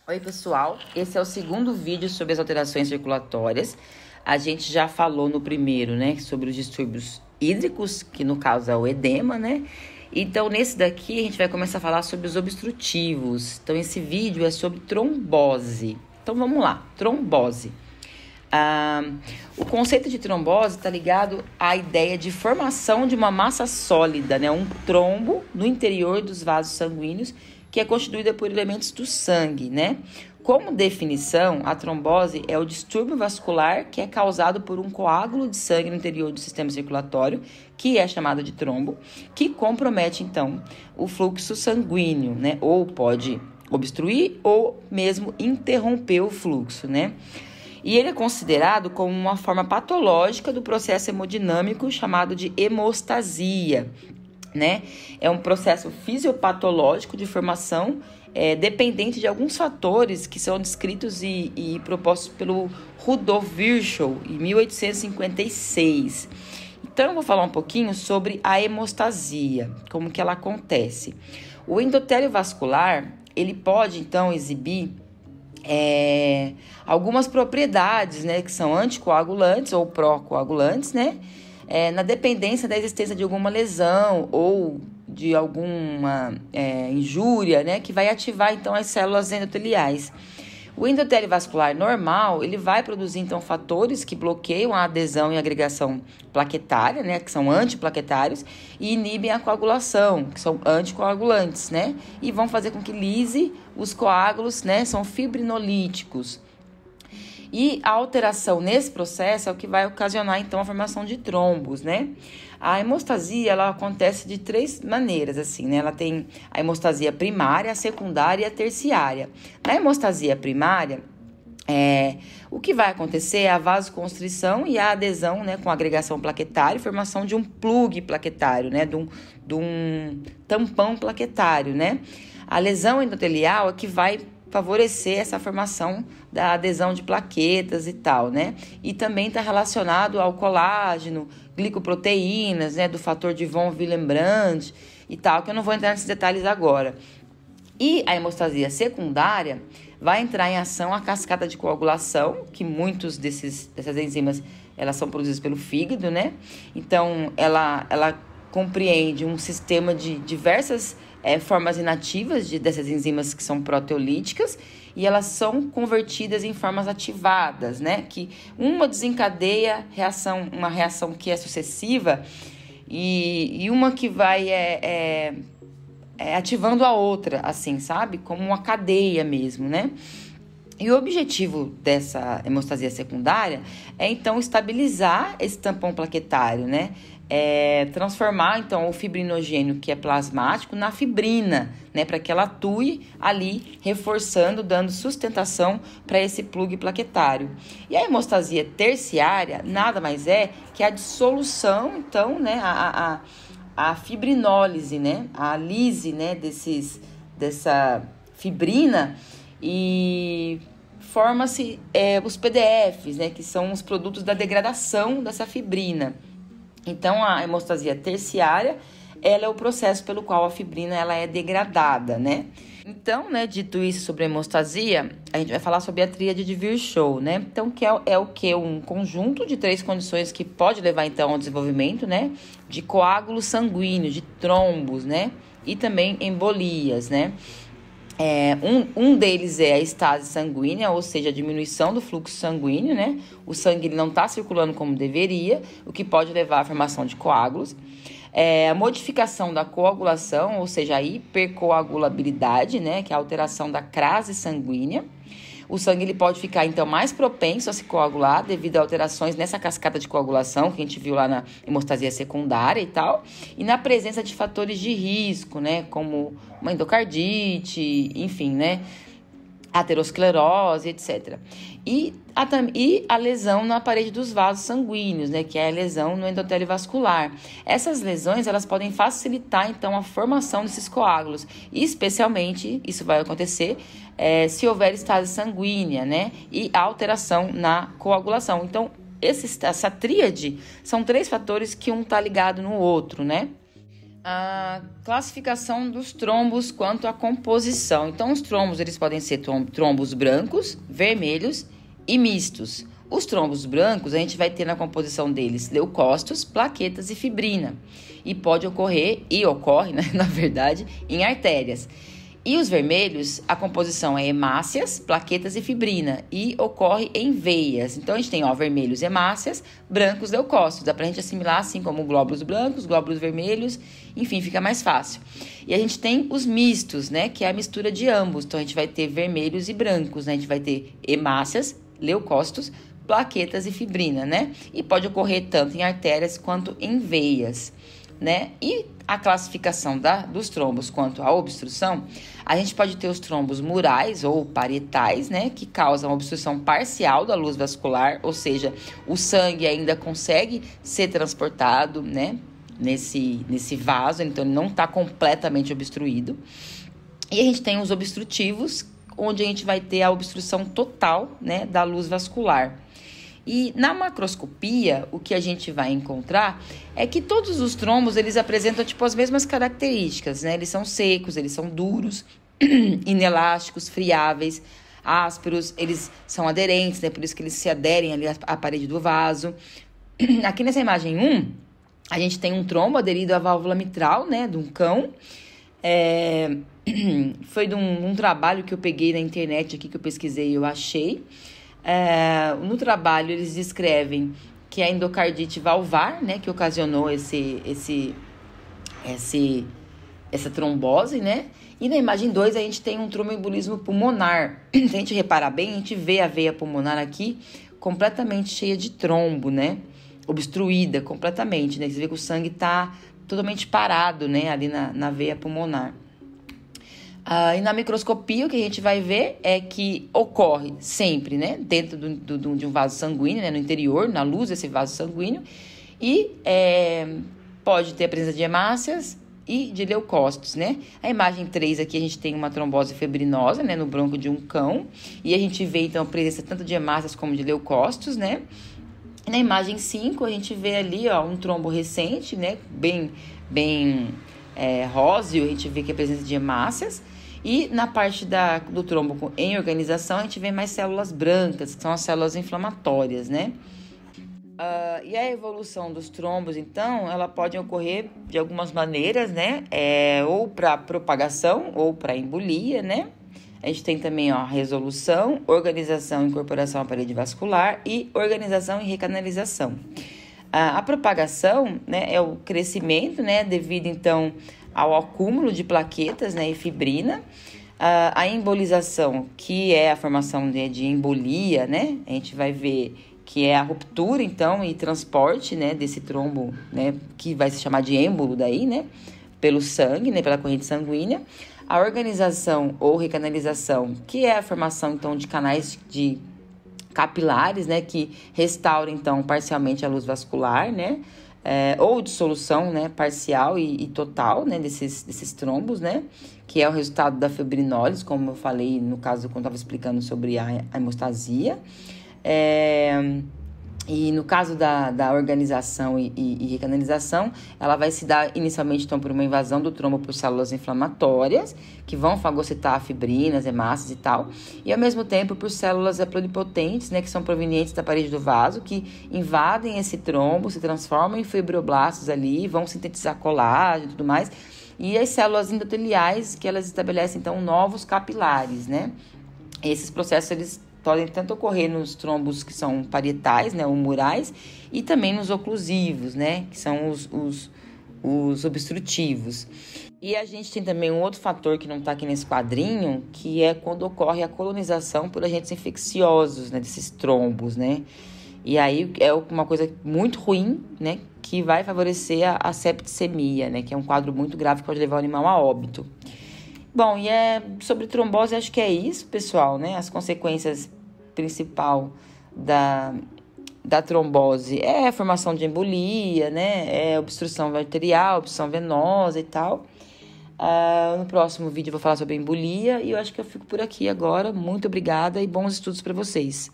Oi, pessoal. Esse é o segundo vídeo sobre as alterações circulatórias. A gente já falou no primeiro, né, sobre os distúrbios hídricos, que no caso é o edema, né? Então, nesse daqui, a gente vai começar a falar sobre os obstrutivos. Então, esse vídeo é sobre trombose. Então, vamos lá. Trombose. O conceito de trombose está ligado à ideia de formação de uma massa sólida, né? Um trombo no interior dos vasos sanguíneos, que é constituída por elementos do sangue, né? Como definição, a trombose é o distúrbio vascular que é causado por um coágulo de sangue no interior do sistema circulatório, que é chamado de trombo, que compromete, então, o fluxo sanguíneo, né? Ou pode obstruir ou mesmo interromper o fluxo, né? E ele é considerado como uma forma patológica do processo hemodinâmico chamado de hemostasia, né? É um processo fisiopatológico de formação dependente de alguns fatores que são descritos e propostos pelo Rudolf Virchow em 1856. Então, eu vou falar um pouquinho sobre a hemostasia, como que ela acontece. O endotélio vascular, ele pode, então, exibir algumas propriedades, né, que são anticoagulantes ou pró-coagulantes, né? Na dependência da existência de alguma lesão ou de alguma injúria, né, que vai ativar, então, as células endoteliais. O endotélio vascular normal, ele vai produzir, então, fatores que bloqueiam a adesão e agregação plaquetária, né, que são antiplaquetários, e inibem a coagulação, que são anticoagulantes, né, e vão fazer com que lise os coágulos, né, são fibrinolíticos. E a alteração nesse processo é o que vai ocasionar, então, a formação de trombos, né? A hemostasia, ela acontece de três maneiras, assim, né? Ela tem a hemostasia primária, a secundária e a terciária. Na hemostasia primária, o que vai acontecer é a vasoconstrição e a adesão, né, com agregação plaquetária, formação de um plug plaquetário, né, de um tampão plaquetário, né? A lesão endotelial é que vai favorecer essa formação da adesão de plaquetas e tal, né? E também está relacionado ao colágeno, glicoproteínas, né? Do fator de von Willebrand e tal, que eu não vou entrar nesses detalhes agora. E a hemostasia secundária vai entrar em ação a cascata de coagulação, que muitos dessas enzimas, elas são produzidas pelo fígado, né? Então, ela compreende um sistema de diversas formas inativas dessas enzimas que são proteolíticas, e elas são convertidas em formas ativadas, né? Que uma desencadeia uma reação que é sucessiva e uma que vai ativando a outra, assim, sabe? Como uma cadeia mesmo, né? E o objetivo dessa hemostasia secundária é, então, estabilizar esse tampão plaquetário, né? Transformar, então, o fibrinogênio, que é plasmático, na fibrina, né? Para que ela atue ali, reforçando, dando sustentação para esse plug plaquetário. E a hemostasia terciária nada mais é que a dissolução, então, né? A fibrinólise, né? A lise, né? Dessa fibrina, e forma-se os PDFs, né, que são os produtos da degradação dessa fibrina. Então, a hemostasia terciária, ela é o processo pelo qual a fibrina ela é degradada, né? Então, né, dito isso sobre a hemostasia, a gente vai falar sobre a tríade de Virchow, né? Então, que é o que? Um conjunto de três condições que pode levar, então, ao desenvolvimento, né, de coágulos sanguíneos, de trombos, né, e também embolias, né? Um deles é a estase sanguínea, ou seja, a diminuição do fluxo sanguíneo, né? O sangue não está circulando como deveria, o que pode levar à formação de coágulos. A modificação da coagulação, ou seja, a hipercoagulabilidade, né? Que é a alteração da crase sanguínea. O sangue ele pode ficar, então, mais propenso a se coagular devido a alterações nessa cascata de coagulação que a gente viu lá na hemostasia secundária e tal, e na presença de fatores de risco, né, como uma endocardite, enfim, né, aterosclerose, etc. E a lesão na parede dos vasos sanguíneos, né, que é a lesão no endotélio vascular. Essas lesões, elas podem facilitar, então, a formação desses coágulos, e especialmente, isso vai acontecer se houver estase sanguínea, né, e alteração na coagulação. Então, essa tríade são três fatores que um está ligado no outro, né? A classificação dos trombos quanto à composição. Então, os trombos eles podem ser trombos brancos, vermelhos e mistos. Os trombos brancos, a gente vai ter na composição deles leucócitos, plaquetas e fibrina. E pode ocorrer, e ocorre, né, na verdade, em artérias. E os vermelhos, a composição é hemácias, plaquetas e fibrina. E ocorre em veias. Então, a gente tem, vermelhos hemácias, brancos leucócitos. Dá pra gente assimilar assim como glóbulos brancos, glóbulos vermelhos. Enfim, fica mais fácil. E a gente tem os mistos, né? Que é a mistura de ambos. Então, a gente vai ter vermelhos e brancos, né? A gente vai ter hemácias, leucócitos, plaquetas e fibrina, né? E pode ocorrer tanto em artérias quanto em veias, né? E a classificação dos trombos quanto à obstrução, a gente pode ter os trombos murais ou parietais, né? Que causam obstrução parcial da luz vascular, ou seja, o sangue ainda consegue ser transportado, né? Nesse vaso, então ele não está completamente obstruído. E a gente tem os obstrutivos, onde a gente vai ter a obstrução total, né? Da luz vascular. E na macroscopia, o que a gente vai encontrar é que todos os trombos, eles apresentam, as mesmas características, né? Eles são secos, eles são duros, inelásticos, friáveis, ásperos, eles são aderentes, né? Por isso que eles se aderem ali à parede do vaso. Aqui nessa imagem 1, a gente tem um trombo aderido à válvula mitral, né? De um cão. Foi de um trabalho que eu peguei na internet aqui, que eu pesquisei e eu achei. No trabalho eles descrevem que é a endocardite valvar, né, que ocasionou essa trombose, né? E na imagem 2 a gente tem um tromboembolismo pulmonar. Se a gente reparar bem, a gente vê a veia pulmonar aqui completamente cheia de trombo, né? Obstruída completamente, né? Você vê que o sangue está totalmente parado, né, ali na veia pulmonar. E na microscopia, o que a gente vai ver é que ocorre sempre, né, dentro de um vaso sanguíneo, né, no interior, na luz desse vaso sanguíneo, e pode ter a presença de hemácias e de leucócitos, né. A imagem 3 aqui a gente tem uma trombose fibrinosa, né, no bronco de um cão, e a gente vê então a presença tanto de hemácias como de leucócitos, né. Na imagem 5 a gente vê ali, um trombo recente, né, bem róseo, a gente vê que a presença de hemácias. E na parte do trombo em organização, a gente vê mais células brancas, que são as células inflamatórias, né? E a evolução dos trombos, então, ela pode ocorrer de algumas maneiras, né? Ou para propagação, ou para embolia, né? A gente tem também, resolução, organização e incorporação à parede vascular e organização e recanalização. A propagação, né, é o crescimento, né, devido, então, ao acúmulo de plaquetas, né, e fibrina. A embolização, que é a formação de embolia, né, a gente vai ver que é a ruptura, então, e transporte, né, desse trombo, né, que vai se chamar de êmbolo daí, né, pelo sangue, né, pela corrente sanguínea. A organização ou recanalização, que é a formação, então, de canais de capilares, né, que restauram, então, parcialmente a luz vascular, né, ou dissolução, né, parcial e total, né, desses trombos, né, que é o resultado da fibrinólise, como eu falei no caso quando eu estava explicando sobre a hemostasia. E no caso da organização e recanalização, ela vai se dar inicialmente então, por uma invasão do trombo por células inflamatórias, que vão fagocitar fibrinas, hemácias e tal, e ao mesmo tempo por células pluripotentes, né, que são provenientes da parede do vaso, que invadem esse trombo, se transformam em fibroblastos ali, vão sintetizar colágeno e tudo mais, e as células endoteliais, que elas estabelecem então novos capilares, né? Esses processos, eles podem tanto ocorrer nos trombos que são parietais, né, ou murais, e também nos oclusivos, né, que são os obstrutivos. E a gente tem também um outro fator que não está aqui nesse quadrinho, que é quando ocorre a colonização por agentes infecciosos, né, desses trombos, né. E aí é uma coisa muito ruim, né, que vai favorecer a septicemia, né, que é um quadro muito grave que pode levar o animal a óbito. Bom, e sobre trombose, acho que é isso, pessoal, né? As consequências principal da trombose é a formação de embolia, né? É obstrução arterial, obstrução venosa e tal. No próximo vídeo eu vou falar sobre embolia e eu acho que eu fico por aqui agora. Muito obrigada e bons estudos para vocês.